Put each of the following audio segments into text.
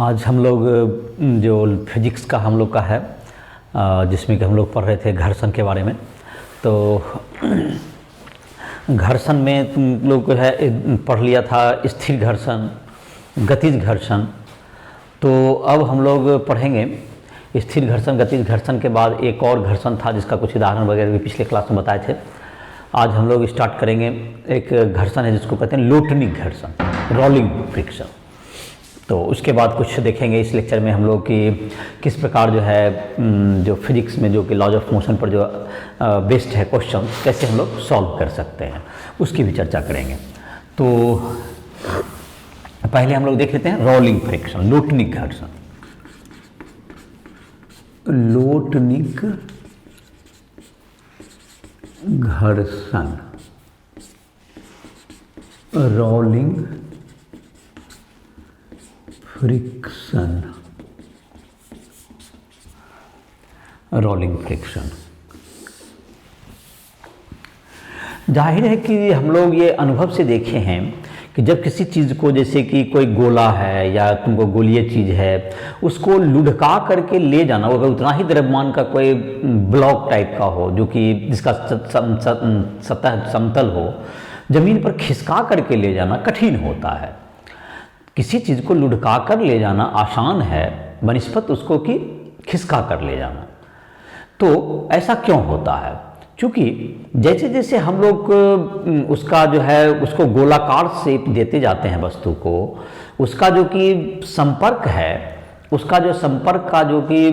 आज हम लोग जो फिजिक्स का हम लोग का है जिसमें कि हम लोग पढ़ रहे थे घर्षण के बारे में। तो घर्षण में तुम लोग जो है पढ़ लिया था स्थिर घर्षण, गतिज घर्षण। तो अब हम लोग पढ़ेंगे स्थिर घर्षण, गतिज घर्षण के बाद एक और घर्षण था जिसका कुछ उदाहरण वगैरह भी पिछले क्लास में बताए थे। आज हम लोग स्टार्ट करेंगे एक घर्षण है जिसको कहते हैं लोटनिक घर्षण, रोलिंग फ्रिक्शन। तो उसके बाद कुछ देखेंगे इस लेक्चर में हम लोग कि किस प्रकार जो है जो फिजिक्स में जो कि लॉज ऑफ मोशन पर जो बेस्ड है क्वेश्चन, कैसे हम लोग सॉल्व कर सकते हैं, उसकी भी चर्चा करेंगे। तो पहले हम लोग देख लेते हैं रोलिंग फ्रिक्शन, लोटनिक घर्षण। लोटनिक घर्षण, रोलिंग फ्रिक्शन, रोलिंग फ्रिक्शन। जाहिर है कि हम लोग ये अनुभव से देखे हैं कि जब किसी चीज़ को, जैसे कि कोई गोला है या तुमको गोलीय चीज़ है, उसको लुढ़का करके ले जाना, अगर उतना ही द्रव्यमान का कोई ब्लॉक टाइप का हो जो कि जिसका सतह समतल हो, जमीन पर खिसका करके ले जाना कठिन होता है। किसी चीज़ को लुढ़का कर ले जाना आसान है बनिस्बत उसको कि खिसका कर ले जाना। तो ऐसा क्यों होता है? क्योंकि जैसे जैसे हम लोग उसका जो है उसको गोलाकार शेप देते जाते हैं वस्तु को, उसका जो कि संपर्क है, उसका जो संपर्क का जो कि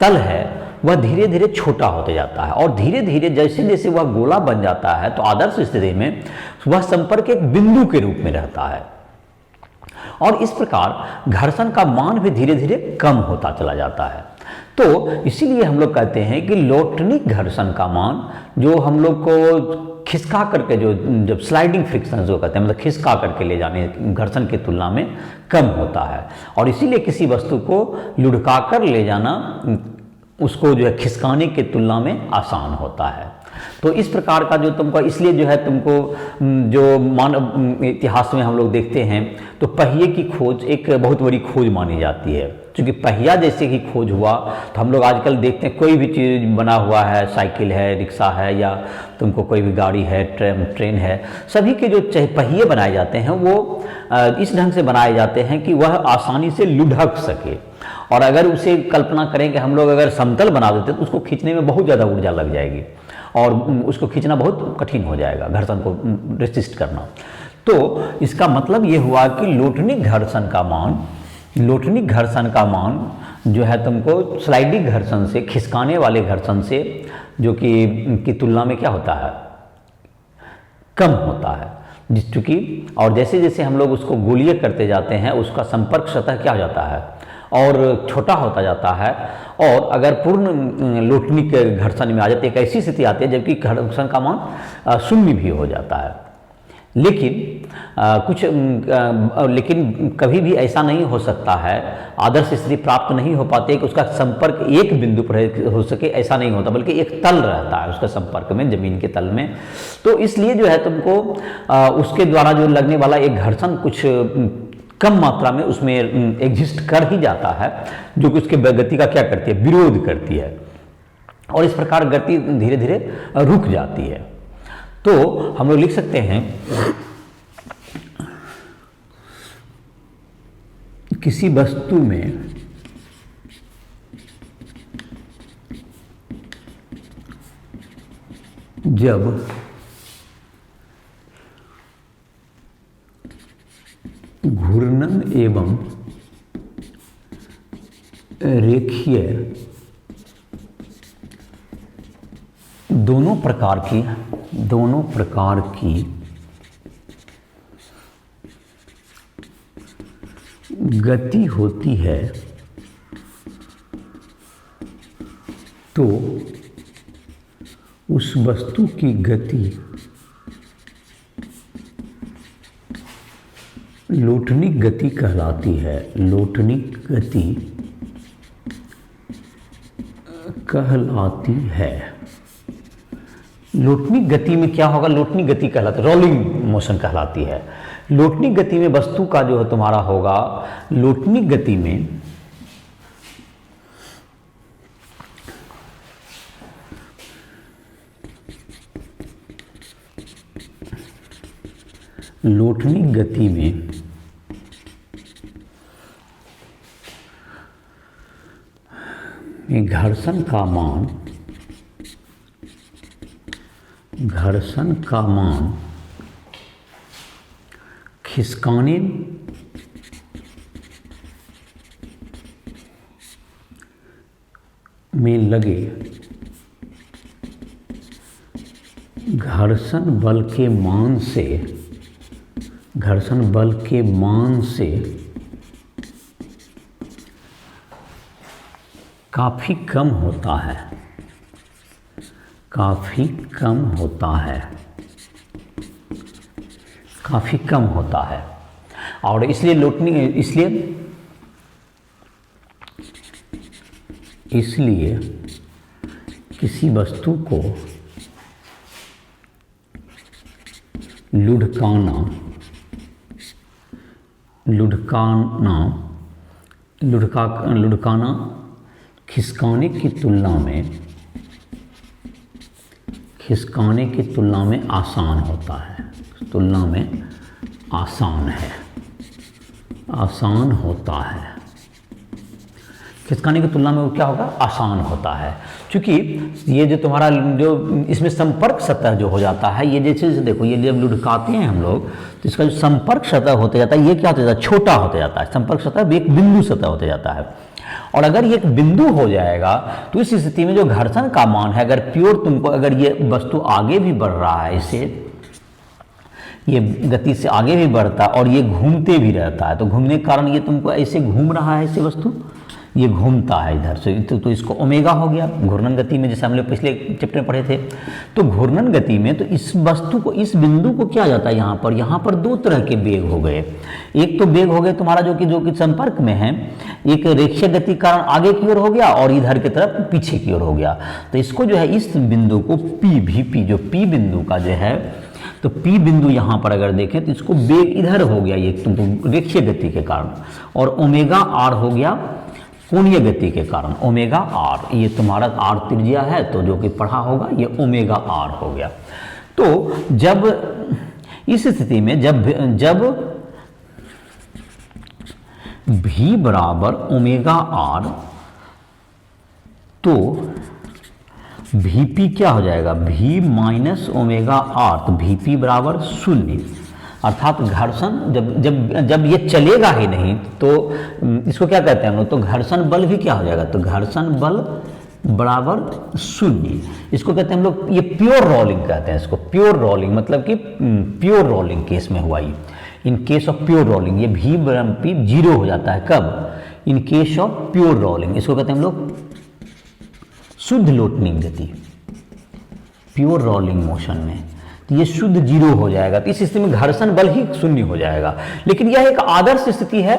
तल है वह धीरे धीरे छोटा होते जाता है। और धीरे धीरे जैसे जैसे वह गोला बन जाता है तो आदर्श स्थिति में वह संपर्क एक बिंदु के रूप में रहता है। और इस प्रकार घर्षण का मान भी धीरे धीरे कम होता चला जाता है। तो इसीलिए हम लोग कहते हैं कि लोटनिक घर्षण का मान, जो हम लोग को खिसका करके जो जब स्लाइडिंग फ्रिक्शन जो कहते हैं, मतलब खिसका करके ले जाने घर्षण की तुलना में कम होता है। और इसीलिए किसी वस्तु को लुढ़का कर ले जाना उसको जो है खिसकाने की तुलना में आसान होता है। तो इस प्रकार का जो तुमको, इसलिए जो है तुमको जो मानव इतिहास में हम लोग देखते हैं तो पहिए की खोज एक बहुत बड़ी खोज मानी जाती है। क्योंकि पहिया जैसे ही खोज हुआ तो हम लोग आजकल देखते हैं कोई भी चीज़ बना हुआ है, साइकिल है, रिक्शा है, या तुमको कोई भी गाड़ी है, ट्रेन है, सभी के जो पहिए बनाए जाते हैं वो इस ढंग से बनाए जाते हैं कि वह आसानी से लुढ़क सके। और अगर उसे कल्पना करें कि हम लोग अगर समतल बना देते तो उसको खींचने में बहुत ज़्यादा ऊर्जा लग जाएगी और उसको खींचना बहुत कठिन हो जाएगा, घर्षण को रेसिस्ट करना। तो इसका मतलब ये हुआ कि लोटनिक घर्षण का मान जो है तुमको स्लाइडिंग घर्षण से, खिसकाने वाले घर्षण से जो कि की तुलना में क्या होता है, कम होता है। चूँकि और जैसे जैसे हम लोग उसको गोलीय करते जाते हैं उसका संपर्क सतह क्या हो जाता है और छोटा होता जाता है। और अगर पूर्ण लोटनिक घर्षण में आ जाती है, एक ऐसी स्थिति आती है जबकि घर्षण का मान शून्य भी हो जाता है। लेकिन कभी भी ऐसा नहीं हो सकता है, आदर्श स्थिति प्राप्त नहीं हो पाती है कि उसका संपर्क एक बिंदु पर हो सके, ऐसा नहीं होता, बल्कि एक तल रहता है उसका संपर्क में, जमीन के तल में। तो इसलिए जो है तुमको उसके द्वारा जो लगने वाला एक घर्षण कुछ कम मात्रा में उसमें एग्जिस्ट कर ही जाता है, जो कि उसके गति का क्या करती है, विरोध करती है। और इस प्रकार गति धीरे धीरे रुक जाती है। तो हम लोग लिख सकते हैं किसी वस्तु में जब घूर्णन एवं रेखीय दोनों प्रकार की गति होती है तो उस वस्तु की गति लोटनिक गति कहलाती है। लोटनिक गति कहलाती है। लोटनिक गति में क्या होगा, लोटनिक गति कहलाती है, रोलिंग मोशन कहलाती है। लोटनी गति में वस्तु का जो है तुम्हारा होगा, लोटनी गति में घर्षण का मान खिसकाने में लगे घर्षण बल के मान से काफ़ी कम होता है। और इसलिए किसी वस्तु को लुढ़काना खिसकाने की तुलना में आसान होता है, खिसकाने की तुलना में वो क्या होगा, आसान होता है। क्योंकि ये जो तुम्हारा जो इसमें संपर्क सतह जो हो जाता है, ये जैसे देखो, ये जब लुढ़काते हैं हम लोग तो इसका जो संपर्क सतह होते जाता है, ये क्या होता जाता है, छोटा होते जाता है। संपर्क सतह एक बिंदु सतह होते जाता है। और अगर ये एक बिंदु हो जाएगा तो इस स्थिति में जो घर्षण का मान है, अगर अगर ये वस्तु आगे भी बढ़ रहा है, इससे ये गति से आगे भी बढ़ता है और ये घूमते भी रहता है, तो घूमने के कारण ये तुमको ऐसे घूम रहा है, ऐसे वस्तु ये घूमता है इधर से, तो इसको ओमेगा हो गया घूर्णन गति में, जैसे हम लोग पिछले चैप्टर में पढ़े थे। तो घूर्णन गति में तो इस वस्तु को, इस बिंदु को क्या जाता है, यहाँ पर दो तरह के वेग हो गए। एक तो वेग हो गए तुम्हारा जो कि संपर्क में है, एक रेखीय गति कारण आगे की ओर हो गया और इधर की तरफ पीछे की ओर हो गया। तो इसको जो है, इस बिंदु को P जो P बिंदु का जो है, तो P बिंदु यहाँ पर अगर देखें तो इसको वेग इधर हो गया ये तुमको रेखीय गति के कारण, और ओमेगा आर हो गया कोणीय गति के कारण, ओमेगा आर। ये तुम्हारा आर त्रिज्या है, तो जो कि पढ़ा होगा ये ओमेगा आर हो गया। तो जब इस स्थिति में जब V बराबर ओमेगा आर, तो Vp क्या हो जाएगा, V माइनस ओमेगा आर, तो Vp बराबर 0। अर्थात घर्षण जब ये चलेगा ही नहीं तो इसको क्या कहते हैं हम लोग, तो घर्षण बल भी क्या हो जाएगा, तो घर्षण बल बराबर 0। इसको कहते हैं हम लोग, ये प्योर रोलिंग कहते हैं इसको, प्योर रोलिंग मतलब कि प्योर रोलिंग केस में हुआ ये। In case of pure rolling ये Vp 0 हो जाता है, कब, in case of pure rolling. इसको कहते हैं हम लोग शुद्ध लोटनी गति, प्योर रोलिंग मोशन में, तो ये शुद्ध 0 हो जाएगा। तो इस स्थिति में घर्षण बल ही 0 हो जाएगा। लेकिन यह एक आदर्श स्थिति है,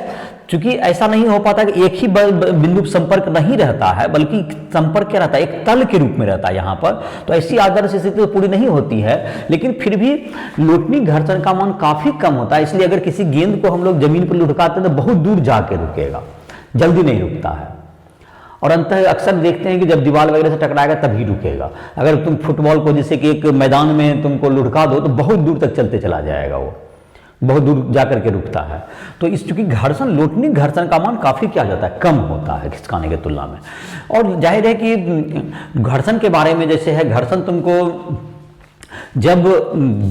क्योंकि ऐसा नहीं हो पाता कि एक ही बिंदु संपर्क नहीं रहता है, बल्कि संपर्क क्या रहता है, एक तल के रूप में रहता है यहाँ पर। तो ऐसी आदर्श स्थिति तो पूरी नहीं होती है, लेकिन फिर भी लोटनी घर्षण का मान काफी कम होता है। इसलिए अगर किसी गेंद को हम लोग जमीन पर लुढ़काते हैं तो बहुत दूर जाके रुकेगा, जल्दी नहीं रुकता है। और अंततः अक्सर देखते हैं कि जब दीवार वगैरह से टकराएगा तभी रुकेगा। अगर तुम फुटबॉल को जैसे कि एक मैदान में तुमको लुढ़का दो तो बहुत दूर तक चलते चला जाएगा, वो बहुत दूर जाकर के रुकता है। तो इस चूंकि लोटनी घर्षण का मान काफ़ी क्या जाता है, कम होता है खिसकाने की तुलना में। और जाहिर है कि घर्षण के बारे में जैसे है, घर्षण तुमको जब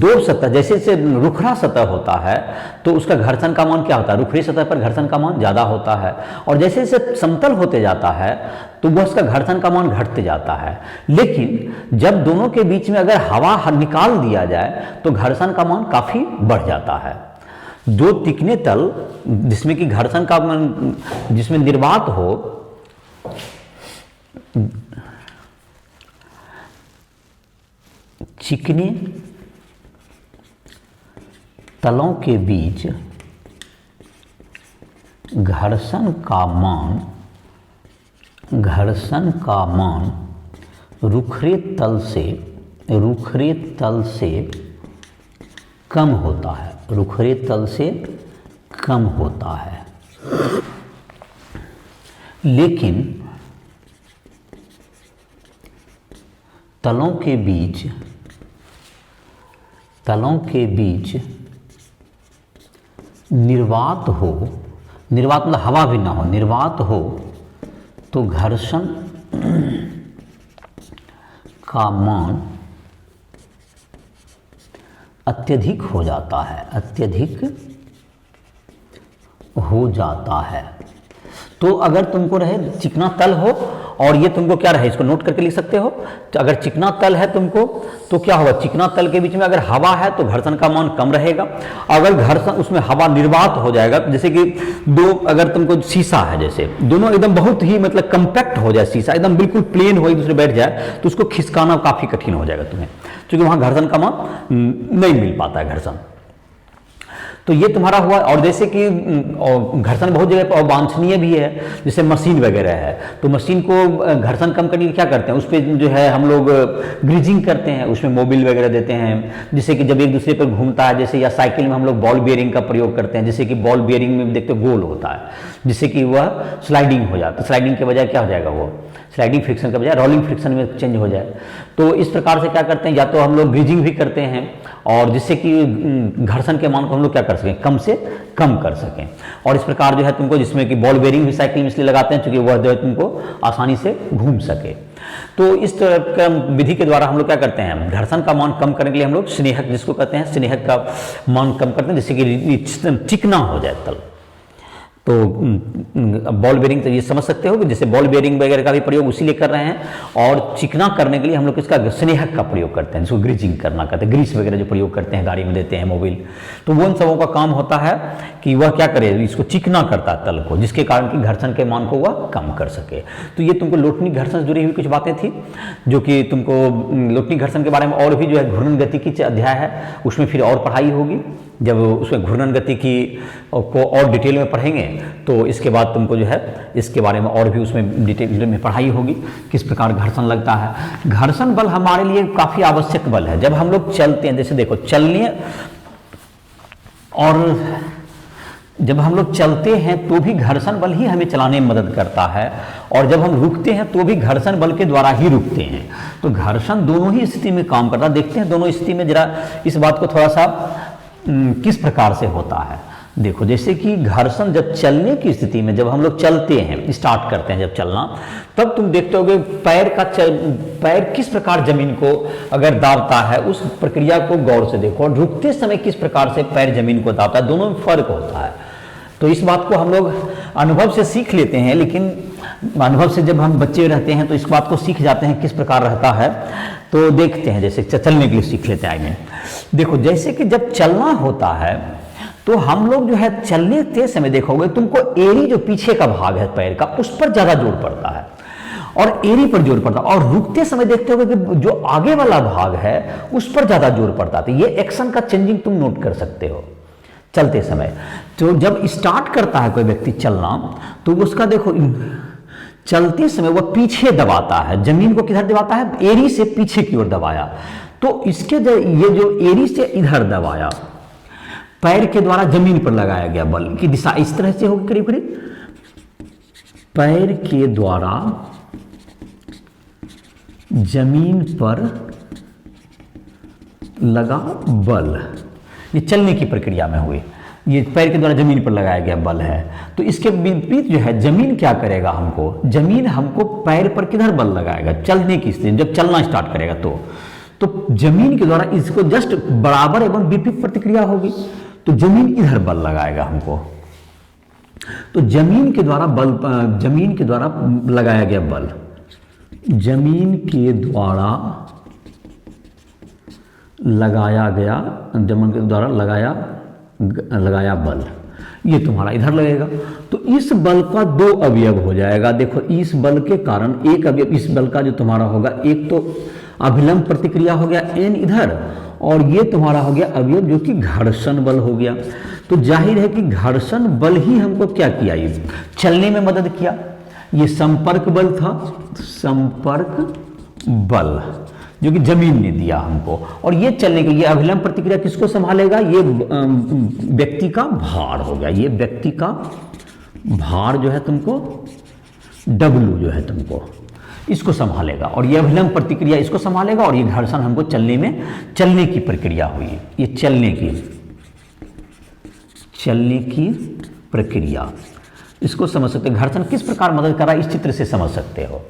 दो सतह, जैसे से रुखरा सतह होता है तो उसका घर्षण का मान क्या होता है, रुखरी सतह पर घर्षण का मान ज़्यादा होता है, और जैसे जैसे समतल होते जाता है तो वह उसका घर्षण का मान घटते जाता है। लेकिन जब दोनों के बीच में अगर हवा निकाल दिया जाए तो घर्षण का मान काफ़ी बढ़ जाता है। दो तिकने तल जिसमें कि घर्षण का मान, जिसमें निर्वात हो, चिकने तलों के बीच घर्षण का मान रुखरे तल से कम होता है, रुखरे तल से कम होता है। लेकिन तलों के बीच निर्वात हो, निर्वात मतलब हवा भी ना हो, निर्वात हो तो घर्षण का मान अत्यधिक हो जाता है, अत्यधिक हो जाता है। तो अगर तुमको रहे चिकना तल हो और ये तुमको क्या रहे, इसको नोट करके लिख सकते हो। तो अगर चिकना तल है तुमको तो क्या होगा, चिकना तल के बीच में अगर हवा है तो घर्षण का मान कम रहेगा। अगर घर्षण उसमें हवा निर्वात हो जाएगा, जैसे कि दो, अगर तुमको शीशा है, जैसे दोनों एकदम बहुत ही मतलब कंपैक्ट हो जाए, शीशा एकदम बिल्कुल प्लेन हो, एक दूसरे बैठ जाए तो उसको खिसकाना काफी कठिन हो जाएगा तुम्हें, क्योंकि वहां घर्षण का मान नहीं मिल पाता है घर्षण। तो ये तुम्हारा हुआ। और जैसे कि घर्षण बहुत जगह पर अवांछनीय भी है, जैसे मशीन वगैरह है, तो मशीन को घर्षण कम करने के लिए क्या करते हैं, उस पर जो है हम लोग ग्रीजिंग करते हैं, उसमें मोबिल वगैरह देते हैं, जिससे कि जब एक दूसरे पर घूमता है, जैसे या साइकिल में हम लोग बॉल बेयरिंग का प्रयोग करते हैं, जैसे कि बॉल बेयरिंग में देखते गोल होता है, जिससे कि वह स्लाइडिंग हो जाता है। स्लाइडिंग के बजाय क्या हो जाएगा, वो स्लाइडिंग फ्रिक्शन के बजाय रोलिंग फ्रिक्शन में चेंज हो जाए। तो इस प्रकार से क्या करते हैं, या तो हम लोग ग्रीजिंग भी करते हैं, और जिससे कि घर्षण के मान को हम लोग क्या कर सकें, कम से कम कर सकें। और इस प्रकार जो है तुमको, जिसमें कि बॉल बेयरिंग भी साइकिल में इसलिए लगाते हैं क्योंकि वह जो है तुमको आसानी से घूम सके। तो इस तरह विधि के द्वारा हम लोग क्या करते हैं, घर्षण का मान कम करने के लिए हम लोग स्नेहक, जिसको कहते हैं स्नेहक का मान कम करते हैं, जिससे कि चिकना हो जाए तल। तो बॉल बेयरिंग तो ये समझ सकते हो कि जैसे बॉल बेयरिंग वगैरह का भी प्रयोग उसीलिए कर रहे हैं, और चिकना करने के लिए हम लोग इसका स्नेहक का प्रयोग करते हैं, जिसको ग्रीजिंग करना कहते हैं, ग्रीस वगैरह जो प्रयोग करते हैं गाड़ी में देते हैं मोबिल। तो वो उन सबों का काम होता है कि वह क्या करे, इसको चिकना करता है तल को, जिसके कारण कि घर्षण के मान को वह कम कर सके। तो ये तुमको लोटनी घर्षण से जुड़ी हुई कुछ बातें थी, जो कि तुमको लोटनी घर्षण के बारे में और भी जो है घूर्णन गतिकी अध्याय है, उसमें फिर और पढ़ाई होगी। जब उसमें घूर्णन गतिकी को और डिटेल में पढ़ेंगे तो इसके बाद तुमको जो है इसके बारे में और भी उसमें डिटेल में पढ़ाई होगी, किस प्रकार घर्षण लगता है। घर्षण बल हमारे लिए काफ़ी आवश्यक बल है। जब हम लोग चलते हैं, जैसे देखो चलने, और जब हम लोग चलते हैं तो भी घर्षण बल ही हमें चलाने में मदद करता है, और जब हम रुकते हैं तो भी घर्षण बल के द्वारा ही रुकते हैं। तो घर्षण दोनों ही स्थिति में काम करता है। देखते हैं दोनों स्थिति में जरा इस बात को थोड़ा सा किस प्रकार से होता है। देखो, जैसे कि घर्षण जब चलने की स्थिति में, जब हम लोग चलते हैं, स्टार्ट करते हैं जब चलना, तब तुम देखते होगे पैर किस प्रकार जमीन को अगर दाबता है, उस प्रक्रिया को गौर से देखो। और रुकते समय किस प्रकार से पैर जमीन को दाबता है, दोनों में फर्क होता है। तो इस बात को हम लोग अनुभव से सीख लेते हैं, लेकिन अनुभव से जब हम बच्चे रहते हैं तो इस बात को सीख जाते हैं किस प्रकार रहता है। तो देखते हैं, जैसे चलने के लिए सीख लेते हैं। आइए देखो, जैसे कि जब चलना होता है तो हम लोग जो है चलने के समय देखोगे तुमको एड़ी जो पीछे का भाग है पैर का, उस पर ज्यादा जोर पड़ता है, और एड़ी पर जोर पड़ता है। और रुकते समय देखते होगे कि जो आगे वाला भाग है उस पर ज्यादा जोर पड़ता है। तो ये एक्शन का चेंजिंग तुम नोट कर सकते हो चलते समय। तो जब स्टार्ट करता है कोई व्यक्ति चलना, तो उसका देखो चलते समय वह पीछे दबाता है, जमीन को किधर दबाता है, एड़ी से पीछे की ओर दबाया। तो इसके ये जो एड़ी से इधर दबाया, पैर के द्वारा जमीन पर लगाया गया बल की दिशा इस तरह से होगी, करीब करीब पैर के द्वारा जमीन पर लगा बल, ये चलने की प्रक्रिया में हुई, ये पैर के द्वारा जमीन पर लगाया गया बल है। तो इसके विपरीत जो है जमीन क्या करेगा, जमीन हमको पैर पर किधर बल लगाएगा, चलने की स्थिति, जब चलना स्टार्ट करेगा तो जमीन के द्वारा इसको जस्ट बराबर एवं विपरीत प्रतिक्रिया होगी। तो जमीन इधर बल लगाएगा हमको। तो जमीन के द्वारा लगाया गया बल, जमीन के द्वारा लगाया बल, ये तुम्हारा इधर लगेगा। तो इस बल का दो अवयव हो जाएगा। देखो, इस बल के कारण एक अवयव, इस बल का जो तुम्हारा होगा, एक तो अभिलंब प्रतिक्रिया हो गया एन इधर, और ये तुम्हारा हो गया अवयव जो कि घर्षण बल हो गया। तो जाहिर है कि घर्षण बल ही हमको क्या किया, ये चलने में मदद किया। ये संपर्क बल था, संपर्क बल जो कि जमीन ने दिया हमको। और ये चलने की ये अभिलंब प्रतिक्रिया किसको संभालेगा, ये व्यक्ति का भार हो गया, ये व्यक्ति का भार जो है तुमको W जो है तुमको इसको संभालेगा, और ये अभिलंब प्रतिक्रिया इसको संभालेगा, और ये घर्षण हमको चलने की प्रक्रिया हुई, ये चलने की प्रक्रिया, इसको समझ सकते हो। घर्षण किस प्रकार मदद कर रहा है इस चित्र से समझ सकते हो।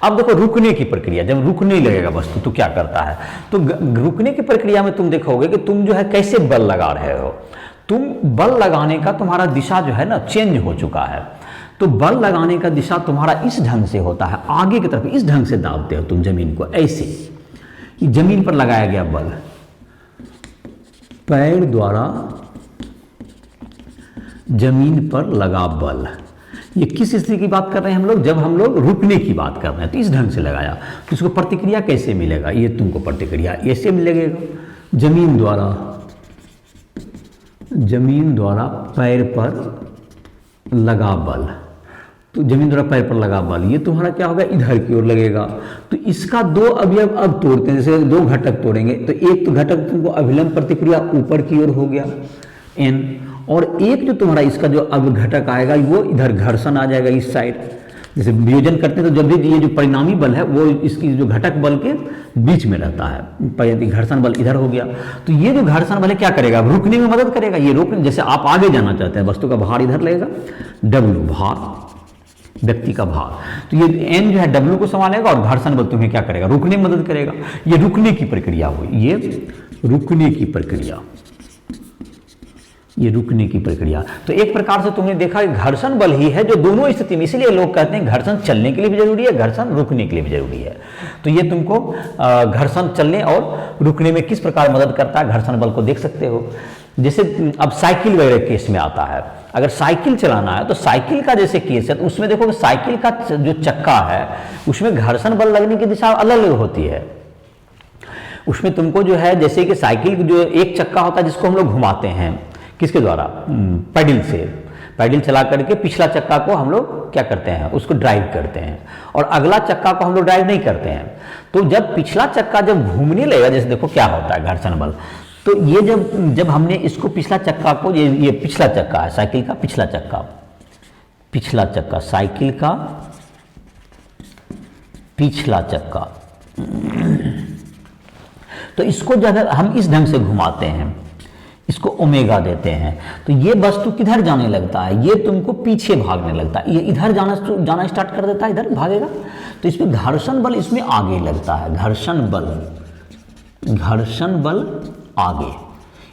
अब देखो रुकने की प्रक्रिया, जब रुकने लगेगा वस्तु तो क्या करता है, तो रुकने की प्रक्रिया में तुम देखोगे कि तुम जो है कैसे बल लगा रहे हो, तुम बल लगाने का तुम्हारा दिशा जो है ना चेंज हो चुका है। तो बल लगाने का दिशा तुम्हारा इस ढंग से होता है, आगे की तरफ इस ढंग से दाबते हो तुम जमीन को, ऐसे कि जमीन पर लगाया गया बल, पैर द्वारा जमीन पर लगा बल। ये किस स्थिति की बात कर रहे हैं हम लोग, जब हम लोग रुकने की बात कर रहे हैं, तो इस ढंग से लगाया, तो इसको प्रतिक्रिया कैसे मिलेगा, ये तुमको प्रतिक्रिया ऐसे मिलेगा, जमीन द्वारा पैर पर लगा बल। तो जमीन द्वारा पैर पर लगा बल, ये तुम्हारा क्या होगा, इधर की ओर लगेगा। तो इसका दो अवयव अब तोड़ते हैं, जैसे दो घटक तोड़ेंगे, तो एक तो घटक तुमको अभिलंब प्रतिक्रिया ऊपर की ओर हो गया N, और एक जो तुम्हारा इसका जो अब घटक आएगा वो इधर घर्षण आ जाएगा इस साइड। जैसे वियोजन करते हैं तो जब भी ये जो परिणामी बल है वो इसकी जो घटक बल के बीच में रहता है, घर्षण बल इधर हो गया। तो ये जो घर्षण बल है क्या करेगा, रुकने में मदद करेगा। ये रोकने, जैसे आप आगे जाना चाहते हैं, वस्तु का भार इधर लगेगा, W भार, व्यक्ति का भार, तो ये N जो है W को संभालेगा, और घर्षण बल तुम्हें क्या करेगा, रुकने में मदद करेगा। ये रुकने की प्रक्रिया हुई, ये रुकने की प्रक्रिया, ये रुकने की प्रक्रिया। तो एक प्रकार से तुमने देखा कि घर्षण बल ही है जो दोनों स्थिति में, इसीलिए लोग कहते हैं घर्षण चलने के लिए भी जरूरी है, घर्षण रुकने के लिए भी जरूरी है। तो ये तुमको घर्षण चलने और रुकने में किस प्रकार मदद करता है, घर्षण बल को देख सकते हो। जैसे अब साइकिल वगैरह केस में आता है, अगर साइकिल चलाना है तो साइकिल का जैसे केस है, तो उसमें देखो कि साइकिल का जो चक्का है उसमें घर्षण बल लगने की दिशा अलग अलग होती है। उसमें तुमको जो है, जैसे कि साइकिल जो एक चक्का होता है जिसको हम लोग घुमाते हैं, किसके द्वारा, पैडल से, पैडल चला करके पिछला चक्का को हम लोग क्या करते हैं, उसको ड्राइव करते हैं, और अगला चक्का को हम लोग ड्राइव नहीं करते हैं। तो जब पिछला चक्का जब घूमने लगेगा, जैसे देखो क्या होता है घर्षण बल, तो ये जब हमने इसको पिछला चक्का को, ये पिछला चक्का है साइकिल का, पिछला चक्का साइकिल का पिछला चक्का, तो इसको जब हम इस ढंग से घुमाते हैं, इसको ओमेगा देते हैं, तो ये वस्तु किधर जाने लगता है, ये तुमको पीछे भागने लगता है, ये इधर जाना स्टार्ट कर देता है, इधर भागेगा। तो इसमें घर्षण बल इसमें आगे लगता है, घर्षण बल आगे,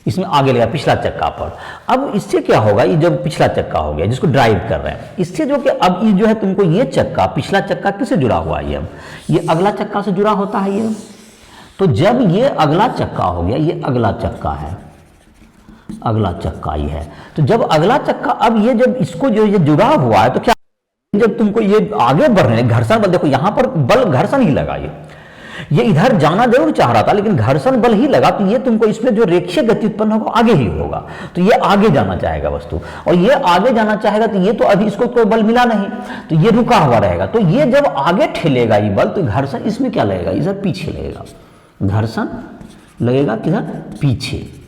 इसमें आगे लगा पिछला चक्का पर। अब इससे क्या होगा, ये जब पिछला चक्का हो गया जिसको ड्राइव कर रहे हैं, इससे जो कि अब ये जो है तुमको ये चक्का, पिछला चक्का किससे जुड़ा हुआ है, अब ये अगला चक्का से जुड़ा होता है ये। तो जब ये अगला चक्का हो गया, ये अगला चक्का है, अगला चक्का ही है, तो जब अगला चक्का, अब ये जब इसको जो ये जुड़ा हुआ है, तो क्या जब तुमको ये आगे बढ़ रहे हैं, घर्षण बल देखो यहाँ पर बल घर्षण ही लगा, ये इधर जाना जरूर चाह रहा था लेकिन घर्षण बल ही लगा, तो ये तुमको इसमें जो रेखीय गति उत्पन्न होगा आगे ही होगा, तो ये आगे जाना चाहेगा वस्तु, और ये आगे जाना चाहेगा, तो ये तो अभी इसको कोई बल मिला नहीं, तो ये रुका हुआ रहेगा। तो ये जब आगे ठेलेगा ये बल, तो घर्षण इसमें क्या लगेगा, इधर पीछे लगेगा, घर्षण लगेगा किधर, पीछे,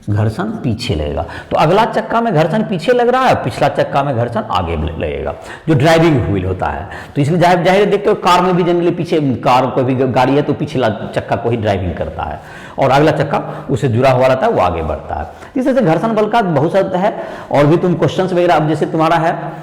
घर्षण पीछे लगेगा। तो अगला चक्का में घर्षण पीछे लग रहा है, पिछला चक्का में घर्षण आगे लगेगा, जो ड्राइविंग व्हील होता है। तो इसलिए जाहिर देखते हो कार में भी जनरली पीछे, कार कोई भी गाड़ी है तो पिछला चक्का को ही ड्राइविंग करता है, और अगला चक्का उससे जुड़ा हुआ रहता है, वो आगे बढ़ता है। इस तरह से घर्षण बल का बहुत सारा है। और भी तुम क्वेश्चंस वगैरह, अब जैसे तुम्हारा है,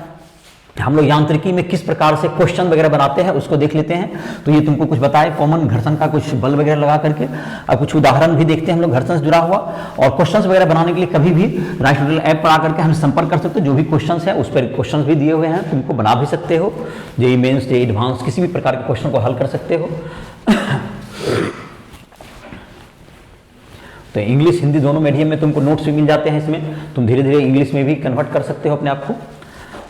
हम लोग यांत्रिकी में किस प्रकार से क्वेश्चन वगैरह बनाते हैं उसको देख लेते हैं। तो ये तुमको कुछ बताए कॉमन घर्षण का कुछ बल वगैरह लगा करके, अब कुछ उदाहरण भी देखते हैं हम लोग घर्षण से जुड़ा हुआ। और क्वेश्चंस वगैरह बनाने के लिए कभी भी राइट ट्यूटोरियल ऐप पर आकर के हम संपर्क कर सकते हो, जो भी क्वेश्चंस है उस पर क्वेश्चंस भी दिए हुए हैं, तुमको बना भी सकते हो, जेईई मेंस, जेईई एडवांस, किसी भी प्रकार के क्वेश्चन को हल कर सकते हो। तो इंग्लिश हिंदी दोनों मीडियम में तुमको नोट्स भी मिल जाते हैं, इसमें तुम धीरे धीरे इंग्लिश में भी कन्वर्ट कर सकते हो अपने आप को।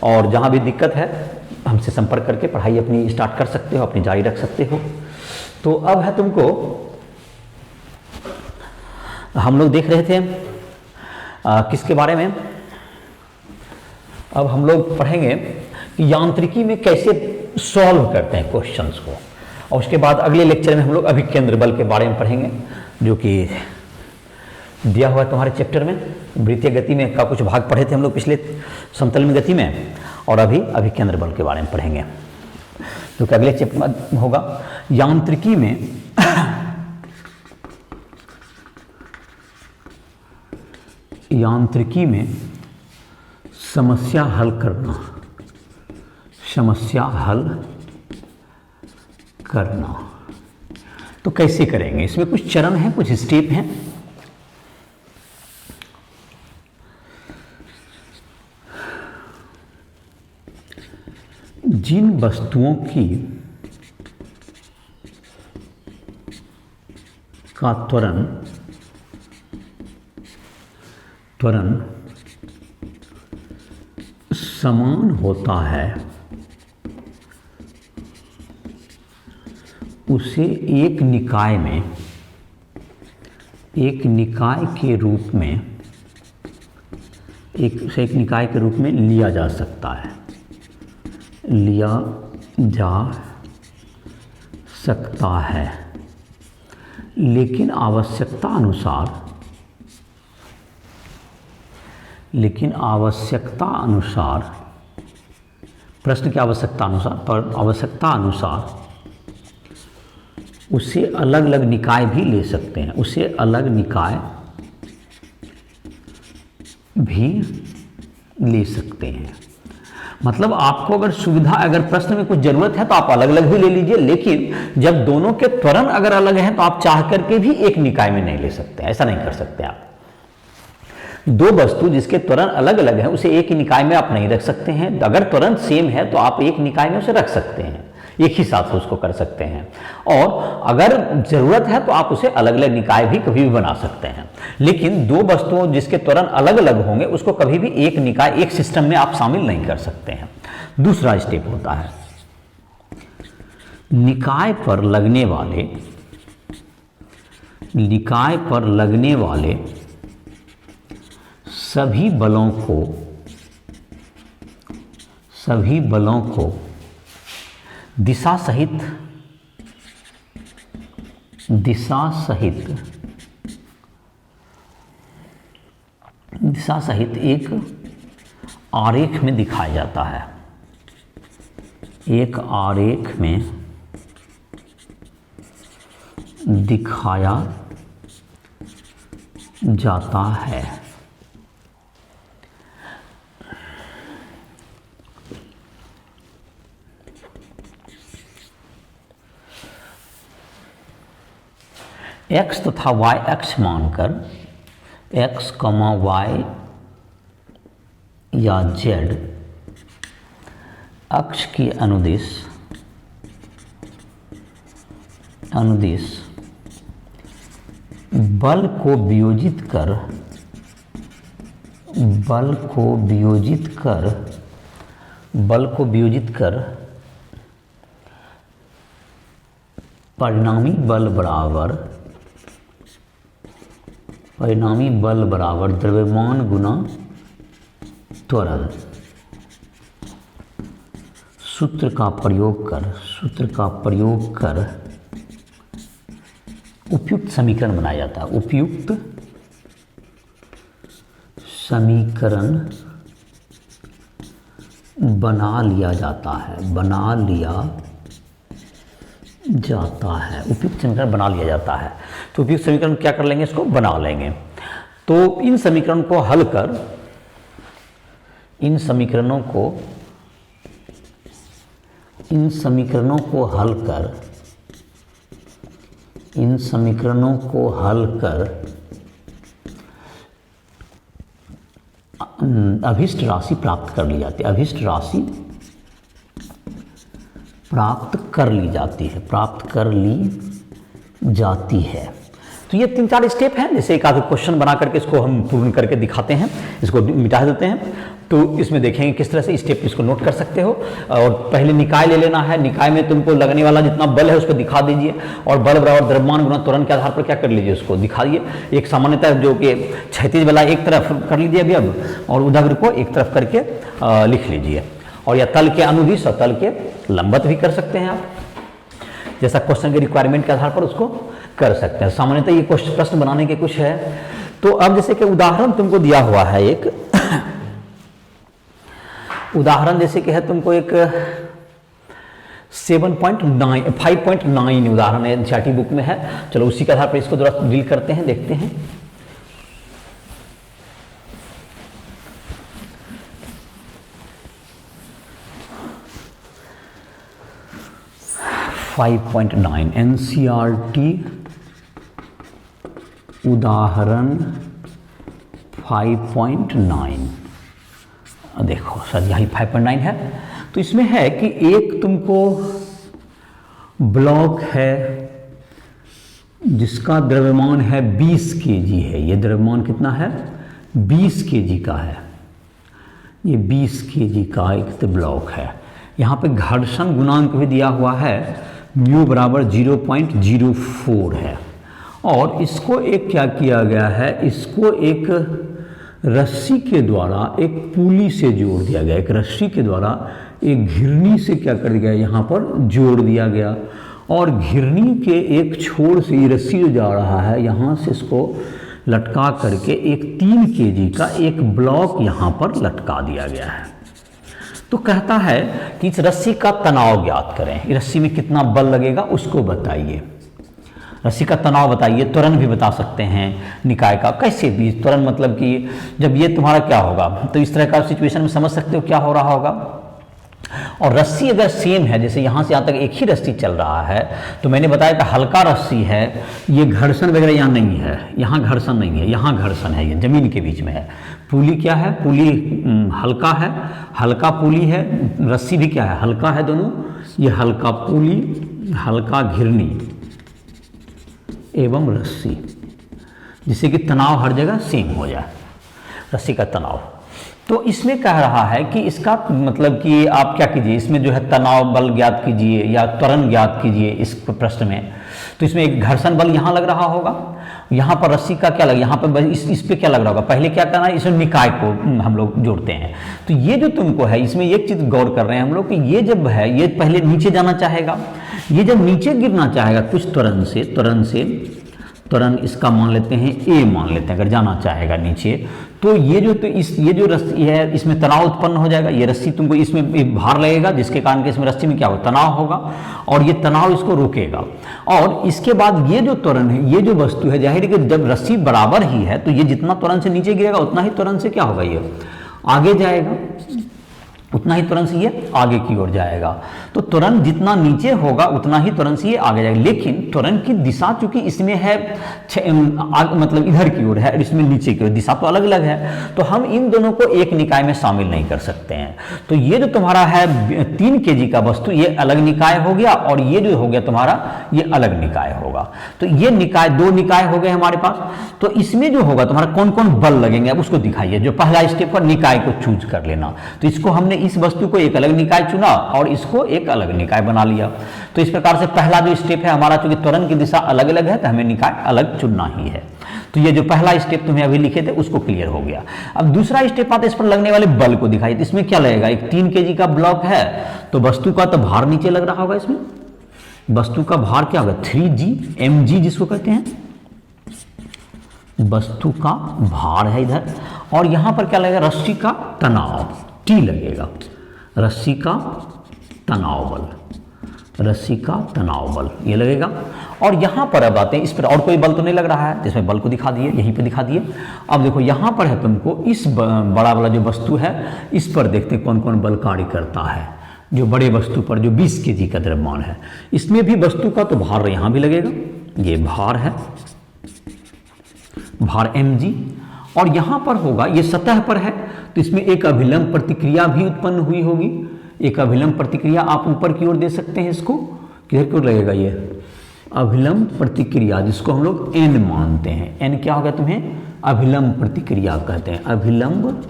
और जहाँ भी दिक्कत है हमसे संपर्क करके पढ़ाई अपनी स्टार्ट कर सकते हो, अपनी जारी रख सकते हो। तो अब है तुमको, हम लोग देख रहे थे किसके बारे में, अब हम लोग पढ़ेंगे कि यांत्रिकी में कैसे सॉल्व करते हैं क्वेश्चंस को। और उसके बाद अगले लेक्चर में हम लोग अभिकेंद्र बल के बारे में पढ़ेंगे, जो कि दिया हुआ है तुम्हारे चैप्टर में। वृत्तीय गति में का कुछ भाग पढ़े थे हम लोग पिछले समतल में गति में, और अभी अभिकेंद्र बल के बारे में पढ़ेंगे, जो कि अगले चैप्टर में होगा। यांत्रिकी में यांत्रिकी में समस्या हल करना, समस्या हल करना तो कैसे करेंगे? इसमें कुछ चरण हैं, कुछ स्टेप हैं। जिन वस्तुओं की का त्वरण समान होता है, उसे एक निकाय के रूप में लिया जा सकता है, लेकिन आवश्यकता अनुसार प्रश्न की आवश्यकता अनुसार उसे अलग अलग निकाय भी ले सकते हैं, उसे अलग निकाय भी ले सकते हैं। मतलब आपको अगर सुविधा, अगर प्रश्न में कुछ जरूरत है तो आप अलग अलग भी ले लीजिए, लेकिन जब दोनों के त्वरण अगर अलग हैं तो आप चाह करके भी एक निकाय में नहीं ले सकते, ऐसा नहीं कर सकते आप। दो वस्तु जिसके त्वरण अलग अलग है उसे एक ही निकाय में आप नहीं रख सकते हैं। अगर त्वरण सेम है तो आप एक निकाय में उसे रख सकते हैं, एक ही साथ उसको कर सकते हैं, और अगर जरूरत है तो आप उसे अलग अलग निकाय भी कभी भी बना सकते हैं। लेकिन दो वस्तुओं जिसके त्वरण अलग अलग होंगे उसको कभी भी एक निकाय, एक सिस्टम में आप शामिल नहीं कर सकते हैं। दूसरा स्टेप होता है निकाय पर लगने वाले सभी बलों को दिशा सहित एक आरेख में दिखाया जाता है, एक आरेख में दिखाया जाता है। x तथा y अक्ष मानकर x, y या z अक्ष की अनुदिश बल को वियोजित कर परिणामी बल बराबर द्रव्यमान गुना त्वरण सूत्र का प्रयोग कर उपयुक्त समीकरण बनाया जाता है। उपयुक्त समीकरण बना लिया जाता है। उपयुक्त समीकरण बना लिया जाता है। तो उपयुक्त समीकरण क्या कर लेंगे, इसको बना लेंगे। तो इन समीकरणों को हल कर इन समीकरणों को हल कर अभिष्ट राशि प्राप्त कर ली जाती है। अभिष्ट राशि प्राप्त कर ली जाती है। तो ये 3-4 स्टेप हैं। जैसे एक आध क्वेश्चन बना करके इसको हम पूर्ण करके दिखाते हैं, इसको मिटा देते हैं। तो इसमें देखेंगे किस तरह से स्टेप इसको नोट कर सकते हो। और पहले निकाय ले लेना है, निकाय में तुमको लगने वाला जितना बल है उसको दिखा दीजिए, और बल बराबर द्रव्यमान गुना त्वरण के आधार पर क्या कर लीजिए, उसको दिखाइए। एक सामान्यतः जो कि क्षैतिज वाला एक तरफ कर लीजिए अभी अब, और उदाग्र को एक तरफ करके लिख लीजिए। और या तल के अनुदिश और तल के लंबवत भी कर सकते हैं आप। जैसा क्वेश्चन के रिक्वायरमेंट के आधार पर उसको कर सकते हैं। सामान्यतः ये क्वेश्चन प्रश्न बनाने के कुछ है। तो अब जैसे कि उदाहरण तुमको दिया हुआ है एक उदाहरण जैसे कि है तुमको एक 5.9 उदाहरण है, एनसीईआरटी बुक में है। चलो उसी के आधार पर इसको थोड़ा डील करते हैं, देखते हैं। एनसीईआरटी उदाहरण 5.9 देखो सर यही 5.9 है। तो इसमें है कि एक तुमको ब्लॉक है जिसका द्रव्यमान है 20 केजी है। ये द्रव्यमान कितना है? 20 केजी का है। ये 20 केजी का एक ब्लॉक है। यहाँ पे घर्षण गुणांक भी दिया हुआ है, म्यू बराबर 0.04 है। और इसको एक क्या किया गया है, इसको एक रस्सी के द्वारा एक पुली से जोड़ दिया गया। एक रस्सी के द्वारा एक घिरनी से क्या कर दिया गया, यहाँ पर जोड़ दिया गया। और घिरनी के एक छोर से ये रस्सी जो जा रहा है, यहाँ से इसको लटका करके एक 3 केजी का एक ब्लॉक यहाँ पर लटका दिया गया है। तो कहता है कि इस रस्सी का तनाव ज्ञात करें। इस रस्सी में कितना बल लगेगा उसको बताइए। रस्सी का तनाव बताइए। त्वरण भी बता सकते हैं निकाय का। कैसे भी त्वरण मतलब कि जब ये तुम्हारा क्या होगा, तो इस तरह का सिचुएशन में समझ सकते हो क्या हो रहा होगा। और रस्सी अगर सेम है, जैसे यहाँ से यहाँ तक एक ही रस्सी चल रहा है, तो मैंने बताया कि हल्का रस्सी है, ये घर्षण वगैरह यहाँ नहीं है, यहाँ घर्षण नहीं है, यहाँ घर्षण है, ये जमीन के बीच में है। पुली क्या है? पुली हल्का है, हल्का पुली है। रस्सी भी क्या है? हल्का है दोनों। ये हल्का पुली, हल्का घिरनी एवं रस्सी, जिससे कि तनाव हर जगह सेम हो जाए, रस्सी का तनाव। तो इसमें कह रहा है कि इसका मतलब कि आप क्या कीजिए, इसमें जो है तनाव बल ज्ञात कीजिए या त्वरण ज्ञात कीजिए इस प्रश्न में। तो इसमें एक घर्षण बल यहाँ लग रहा होगा, यहाँ पर रस्सी का क्या लग, यहाँ पर इस पे क्या लग रहा होगा। पहले क्या करना है, इसमें निकाय को हम लोग जोड़ते हैं। तो ये जो तुमको है, इसमें एक चीज़ गौर कर रहे हैं हम लोग कि ये जब है, ये पहले नीचे जाना चाहेगा, ये जब नीचे गिरना चाहेगा कुछ त्वरण इसका मान लेते हैं ए मान लेते हैं, अगर जाना चाहेगा नीचे, तो ये जो रस्सी है इसमें तनाव उत्पन्न हो जाएगा। ये रस्सी तुमको इसमें एक भार लगेगा, जिसके कारण कि इसमें रस्सी में क्या होगा, तनाव होगा, और ये तनाव इसको रोकेगा। और इसके बाद ये जो त्वरण है, ये जो वस्तु है, जाहिर है कि जब रस्सी बराबर ही है तो ये जितना त्वरण से नीचे गिरेगा उतना ही त्वरण से क्या होगा, ये आगे जाएगा, उतना ही त्वरण से ये आगे की ओर जाएगा। तो त्वरण जितना नीचे होगा उतना ही त्वरण से ये आगे जाएगा। लेकिन त्वरण की दिशा चूंकि इसमें है मतलब इधर की ओर है, इसमें नीचे की ओर, दिशा तो अलग अलग है, तो हम इन दोनों को एक निकाय में शामिल नहीं कर सकते हैं। तो ये जो तुम्हारा है 3 केजी का वस्तु, ये अलग निकाय हो गया, और ये जो हो गया तुम्हारा ये अलग निकाय होगा। तो ये निकाय, 2 निकाय हो गए हमारे पास। तो इसमें जो होगा तुम्हारा कौन कौन बल लगेंगे, अब उसको दिखाइए। जो पहला स्टेप पर निकाय को चूज कर लेना, तो इसको हमने इस वस्तु को एक अलग निकाय चुना और इसको एक अलग निकाय बना लिया। तो इस प्रकार से पहला जो स्टेप है हमारा, चूंकि त्वरण की दिशा अलग अलग है तो हमें निकाय अलग चुनना ही है। तो ये जो पहला स्टेप तुम्हें अभी लिखे थे उसको क्लियर हो गया। अब दूसरा स्टेप आता है, इस पर लगने वाले बल को दिखाइए। तो इसमें क्या लगेगा, एक 3 केजी का ब्लॉक है, तो वस्तु का तो भार नीचे लग रहा होगा। इसमें वस्तु का भार क्या होगा, 3G mg जिसको कहते हैं, वस्तु का भार है इधर। और यहां पर क्या लगेगा, रस्सी का तनाव T लगेगा, रस्सी का तनाव बल, रस्सी का तनाव बल ये लगेगा। और यहां पर अब आते हैं, इस पर और कोई बल तो नहीं लग रहा है, जिसमें बल को दिखा दिए, यहीं पे दिखा दिए। अब देखो यहां पर है तुमको इस बड़ा वाला जो वस्तु है, इस पर देखते हैं कौन कौन बल कार्य करता है। जो बड़े वस्तु पर जो 20 केजी का द्रव्यमान है, इसमें भी वस्तु का तो भार यहां भी लगेगा, ये भार है, भार mg। और यहां पर होगा, ये सतह पर है, तो इसमें एक अभिलंब प्रतिक्रिया भी उत्पन्न हुई होगी। एक अभिलंब प्रतिक्रिया आप ऊपर की ओर दे सकते हैं, इसको किधर की ओर लगेगा, ये अभिलंब प्रतिक्रिया, जिसको हम लोग n मानते हैं। n क्या होगा तुम्हें, अभिलंब प्रतिक्रिया कहते हैं, अभिलंब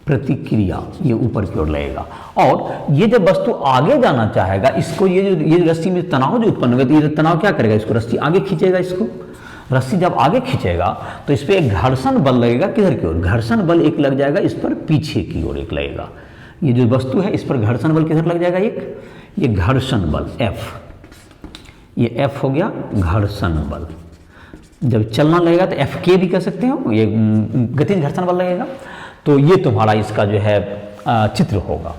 प्रतिक्रिया, ये ऊपर की ओर लगेगा। और ये जब वस्तु आगे जाना चाहेगा, इसको ये रस्सी में तनाव जो उत्पन्न होगा, तो ये तनाव क्या करेगा, इसको रस्सी आगे खींचेगा। इसको रस्सी जब आगे खींचेगा तो इस पर एक घर्षण बल लगेगा, किधर की ओर, घर्षण बल एक लग जाएगा इस पर, पीछे की ओर एक लगेगा। ये जो वस्तु है इस पर घर्षण बल किधर लग जाएगा, एक ये घर्षण बल F, ये F हो गया घर्षण बल। जब चलना लगेगा तो Fk भी कह सकते हो, ये गतिज घर्षण बल लगेगा। तो ये तुम्हारा इसका जो है चित्र होगा।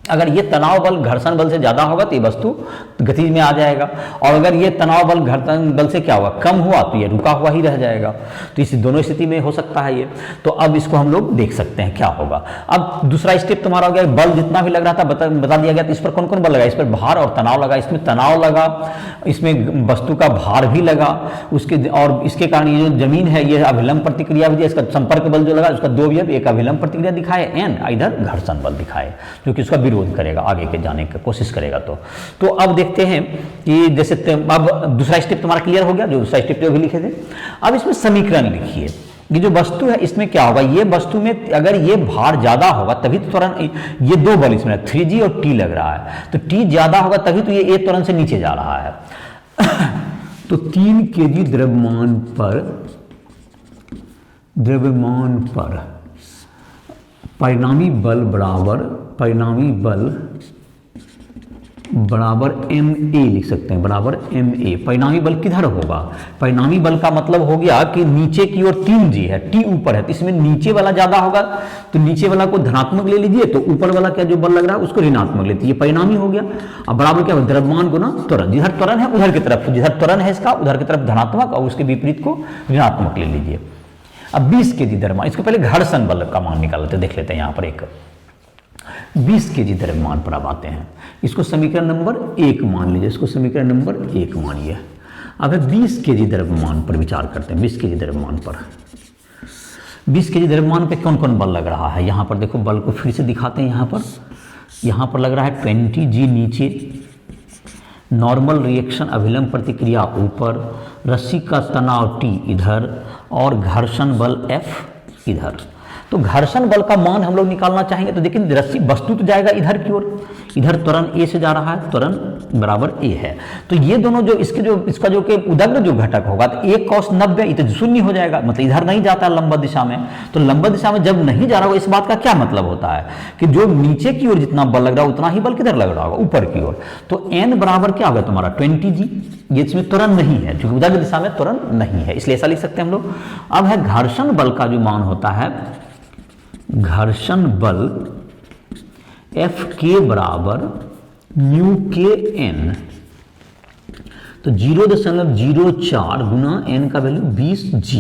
अगर ये तनाव बल घर्षण बल से ज़्यादा होगा तो ये वस्तु गतिज में आ जाएगा, और अगर ये तनाव बल घर्षण बल से क्या होगा, कम हुआ तो ये रुका हुआ ही रह जाएगा। तो इस दोनों स्थिति में हो सकता है ये। तो अब इसको हम लोग देख सकते हैं क्या होगा। अब दूसरा स्टेप तुम्हारा हो गया, बल जितना भी लग रहा था बता दिया गया। तो इस पर कौन कौन बल लगा, इस पर भार और तनाव लगा। इसमें तनाव लगा, इसमें वस्तु का भार भी लगा, उसके और इसके कारण ये जो जमीन है ये अभिलंब प्रतिक्रिया भी, इसका संपर्क बल जो लगा उसका दो अवयव, एक अभिलंब प्रतिक्रिया दिखाए एन, इधर घर्षण बल दिखाए, जो कि उसका विरोध करेगा, आगे के जाने की कोशिश करेगा। तो अब देखते हैं कि जैसे अब दूसरा स्टेप तुम्हारा क्लियर हो गया, जो दूसरा स्टेप जो भी लिखे थे। अब इसमें समीकरण लिखिए। ये जो वस्तु है इसमें क्या होगा, ये वस्तु में अगर ये भार ज्यादा होगा तभी तो त्वरण, ये दो बल इसमें 3G और T लग रहा है, तो T ज्यादा होगा तभी तो ये A त्वरण से नीचे जा रहा है। तो 3 kg द्रव्यमान पर परिणामी बल बराबर ma लिख सकते हैं, बराबर ma। परिणामी बल किधर होगा, परिणामी बल का मतलब हो गया कि नीचे की ओर 3G है, T ऊपर है, तो इसमें नीचे वाला ज्यादा होगा, तो नीचे वाला को धनात्मक ले लीजिए, तो ऊपर वाला क्या जो बल लग रहा है उसको ऋणात्मक लेती है, ये परिणामी हो गया। अब बराबर क्या होगा, द्रव्यमान गुना त्वरण, जिधर त्वरण है उधर की तरफ, जिधर त्वरण है इसका उधर की तरफ धनात्मक, और उसके विपरीत को ऋणात्मक ले लीजिए। अब 20 kg द्रव्यमान, इसको पहले घर्षण बल का मान निकाल लेते, देख लेते हैं यहाँ पर एक 20 kg द्रव्यमान पर अब आते हैं। इसको समीकरण नंबर 1 मान लीजिए, इसको समीकरण नंबर 1 मानिए। अब 20 kg द्रव्यमान पर विचार करते हैं। 20 kg द्रव्यमान पर 20 kg द्रव्यमान पे कौन कौन बल लग रहा है, यहाँ पर देखो बल को फिर से दिखाते हैं। यहाँ पर लग रहा है 20G नीचे, नॉर्मल रिएक्शन अभिलंब प्रतिक्रिया ऊपर, रस्सी का तनाव T इधर, और घर्षण बल F इधर। तो घर्षण बल का मान हम लोग निकालना चाहेंगे, तो देखिए रस्सी वस्तु तो जाएगा इधर की ओर, इधर त्वरण A से जा रहा है, त्वरण बराबर A है। तो ये दोनों जो इसका जो कि उदग्र जो घटक होगा, तो 1 cos 90 ये तो शून्य हो जाएगा, मतलब इधर नहीं जाता है लंबवत दिशा में। तो लंबवत दिशा में जब नहीं जा रहा होगा, इस बात का क्या मतलब होता है कि जो नीचे की ओर जितना बल लग रहा है उतना ही बल किधर लग रहा होगा, ऊपर की ओर। तो n बराबर क्या होगा तुम्हारा 20G, ये इसमें त्वरण नहीं है, क्योंकि उदग्र दिशा में त्वरण नहीं है, इसलिए ऐसा लिख सकते हैं हम लोग। अब है घर्षण बल का जो मान होता है, घर्षण बल Fk बराबर न्यू के n, तो 0.04 गुना n का वैल्यू 20G,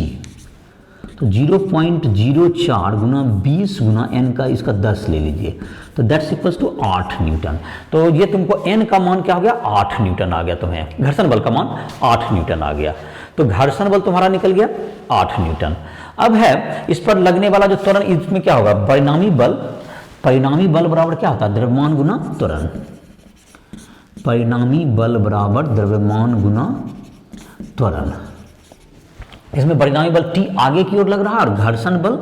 तो 0.04 गुना 20 गुना n का इसका 10 ले लीजिए, तो दैट्स इक्वल्स टू 8 न्यूटन। तो ये तुमको n का मान क्या हो गया, 8 न्यूटन आ गया तुम्हें, घर्षण बल का मान 8 न्यूटन आ गया। तो घर्षण बल तुम्हारा निकल गया 8 न्यूटन। अब है इस पर लगने वाला जो त्वरण, इसमें क्या होगा, परिणामी बल बराबर क्या होता है, द्रव्यमान गुना त्वरण। परिणामी बल बराबर द्रव्यमान गुना त्वरण। इसमें परिणामी बल T आगे की ओर लग रहा है, और घर्षण बल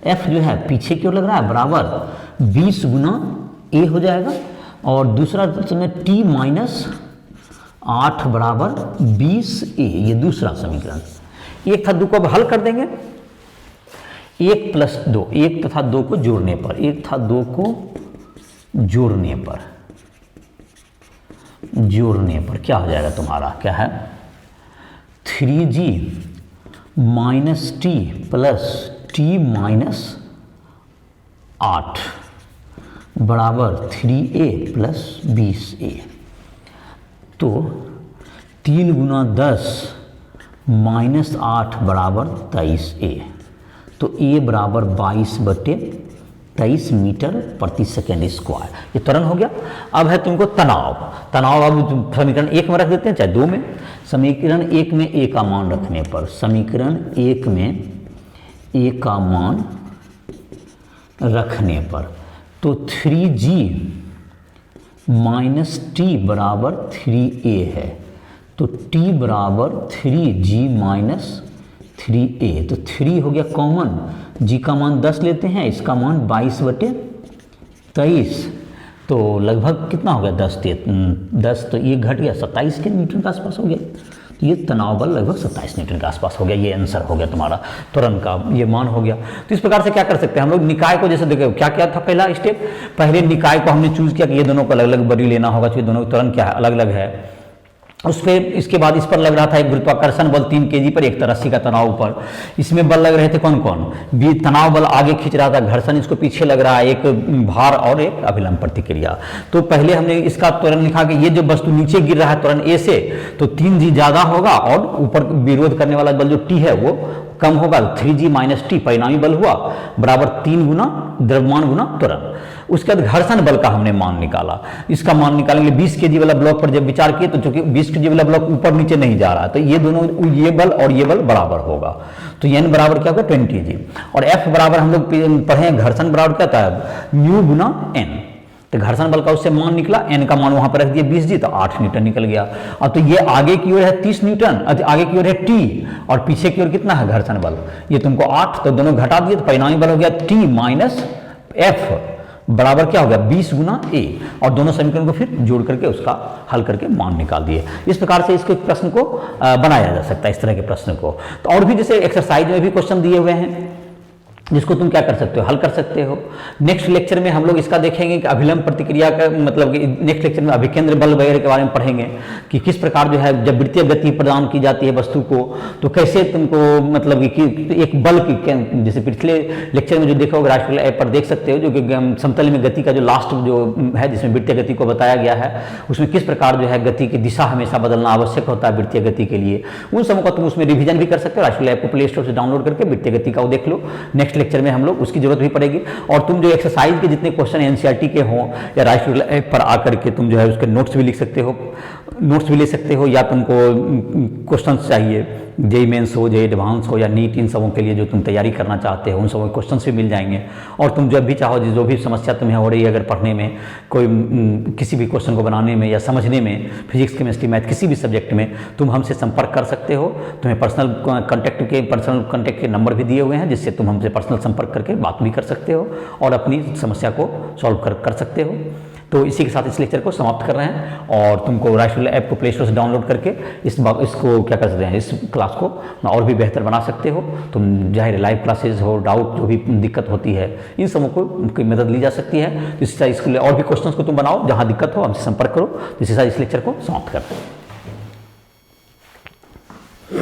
F जो है पीछे की ओर लग रहा है, बराबर 20 गुना A हो जाएगा, और दूसरा T माइनस 8 बराबर 20A, ये दूसरा समीकरण। 1 था 2 को अब हल कर देंगे, 1 + 2, 1 तथा 2 को जोड़ने पर, 1 था 2 को जोड़ने पर क्या हो जाएगा तुम्हारा, क्या है 3G minus T plus T minus 8 बराबर 3A प्लस 20A। तो 3 गुना 10 माइनस 8 बराबर 23A, तो A बराबर 22/23 मीटर प्रति सेकेंड स्क्वायर, ये त्वरण हो गया। अब है तुमको तनाव अब समीकरण 1 में रख देते हैं, चाहे 2 में। समीकरण 1 में A का मान रखने पर, समीकरण 1 में A का मान रखने पर, तो 3G माइनस T बराबर 3A है, तो T बराबर 3G माइनस 3A, तो 3 हो गया कॉमन, G का मान 10 लेते हैं, इसका मान 22/23, तो लगभग कितना हो गया 10, तो ये घट गया 27 के न्यूटन के आसपास हो गया। तो ये तनाव बल लगभग 27 न्यूटन के आसपास हो गया, ये आंसर हो गया तुम्हारा, त्वरण का ये मान हो गया। तो इस प्रकार से क्या कर सकते हैं हम लोग, निकाय को जैसे देखो क्या क्या था पहला स्टेप, पहले निकाय को हमने चूज किया कि ये दोनों को अलग अलग बरी लेना होगा, क्योंकि दोनों का त्वरण क्या है अलग अलग है। उस पर इसके बाद इस पर लग रहा था एक गुरुत्वाकर्षण बल 3 kg पर, एक रस्सी का तनाव पर। इसमें बल लग रहे थे कौन कौन, तनाव बल आगे खींच रहा था, घर्षण इसको पीछे लग रहा है, एक भार और एक अभिलंब प्रतिक्रिया। तो पहले हमने इसका त्वरण लिखा कि ये जो वस्तु नीचे गिर रहा है त्वरण ए से, तो 3g ज़्यादा होगा और ऊपर विरोध करने वाला बल जो t है वो कम होगा, 3g माइनस टी परिणामी बल हुआ बराबर 3 गुना द्रव्यमान गुना त्वरण। उसके बाद घर्षण बल का हमने मान निकाला। इसका मान निकालेंगे 20 kg वाला ब्लॉक पर जब विचार किए, तो चूंकि 20 kg वाला ब्लॉक ऊपर नीचे नहीं जा रहा है, तो ये दोनों, ये बल और ये बल बराबर होगा। तो n बराबर क्या होगा 20g, और F बराबर हम लोग पढ़े घर्षण बराबर क्या था, म्यू गुना n। तो घर्षण बल का उससे मान निकला, n का मान वहां पर रख दिया 20g, तो 8 न्यूटन निकल गया। अब तो ये आगे की ओर है 30 न्यूटन, आगे की ओर है t, और पीछे की ओर कितना है घर्षण बल, ये तुमको 8, तो दोनों घटा दिए, तो परिणामी बल हो गया t माइनस f बराबर क्या हो गया 20 गुना a, और दोनों समीकरण को फिर जोड़ करके उसका हल करके मान निकाल दिए। इस प्रकार से इसके प्रश्न को बनाया जा सकता है, इस तरह के प्रश्न को। तो और भी जैसे एक्सरसाइज में भी क्वेश्चन दिए हुए हैं जिसको तुम क्या कर सकते हो, हल कर सकते हो। नेक्स्ट लेक्चर में हम लोग इसका देखेंगे कि अभिलंब प्रतिक्रिया का मतलब कि नेक्स्ट लेक्चर में अभिकेंद्र बल वगैरह के बारे में पढ़ेंगे कि किस प्रकार जो है जब वृत्तीय गति प्रदान की जाती है वस्तु को, तो कैसे तुमको मतलब कि एक बल की, जैसे पिछले लेक्चर में जो देखा होगा राष्ट्रकुल ऐप पर देख सकते हो, जो कि समतल में गति का जो लास्ट जो है जिसमें वृत्तीय गति को बताया गया है, उसमें किस प्रकार जो है गति की दिशा हमेशा बदलना आवश्यक होता है वृत्तीय गति के लिए। उन सबों का तुम उसमें रिविजन भी कर सकते हो। राष्ट्रकुल ऐप को प्ले स्टोर से डाउनलोड करके वृत्तीय गति का वो देख लो। नेक्स्ट लेक्चर में हम लोग उसकी जरूरत भी पड़ेगी। और तुम जो एक्सरसाइज के जितने क्वेश्चन एनसीईआरटी के हों या राष्ट्रीय ऐप पर आकर के तुम जो है उसके नोट्स भी लिख सकते हो, नोट्स भी ले सकते हो, या तुमको क्वेश्चंस चाहिए जेईई मेंस हो, जेईई एडवांस हो या नीट, इन सबों के लिए जो तुम तैयारी करना चाहते हो उन सबों के क्वेश्चंस भी मिल जाएंगे। और तुम जब भी चाहो जो भी समस्या तुम्हें हो रही है अगर पढ़ने में, कोई किसी भी क्वेश्चन को बनाने में या समझने में, फिजिक्स केमिस्ट्री मैथ किसी भी सब्जेक्ट में, तुम हमसे संपर्क कर सकते हो। तुम्हें पर्सनल कॉन्टैक्ट के नंबर भी दिए हुए हैं जिससे तुम हमसे पर्सनल संपर्क करके बात भी कर सकते हो और अपनी समस्या को सॉल्व कर सकते हो। तो इसी के साथ इस लेक्चर को समाप्त कर रहे हैं, और तुमको राष्ट्रीय ऐप को प्ले स्टोर से डाउनलोड करके इसको क्या कर सकते हैं, इस क्लास को और भी बेहतर बना सकते हो। तुम जाहिर लाइव क्लासेज हो, डाउट जो भी दिक्कत होती है, इन सबों को मदद ली जा सकती है। इसी तरह इसके लिए और भी क्वेश्चंस को तुम बनाओ, जहाँ दिक्कत हो हमसे संपर्क करो। इसी तरह इस लेक्चर को समाप्त करते हैं।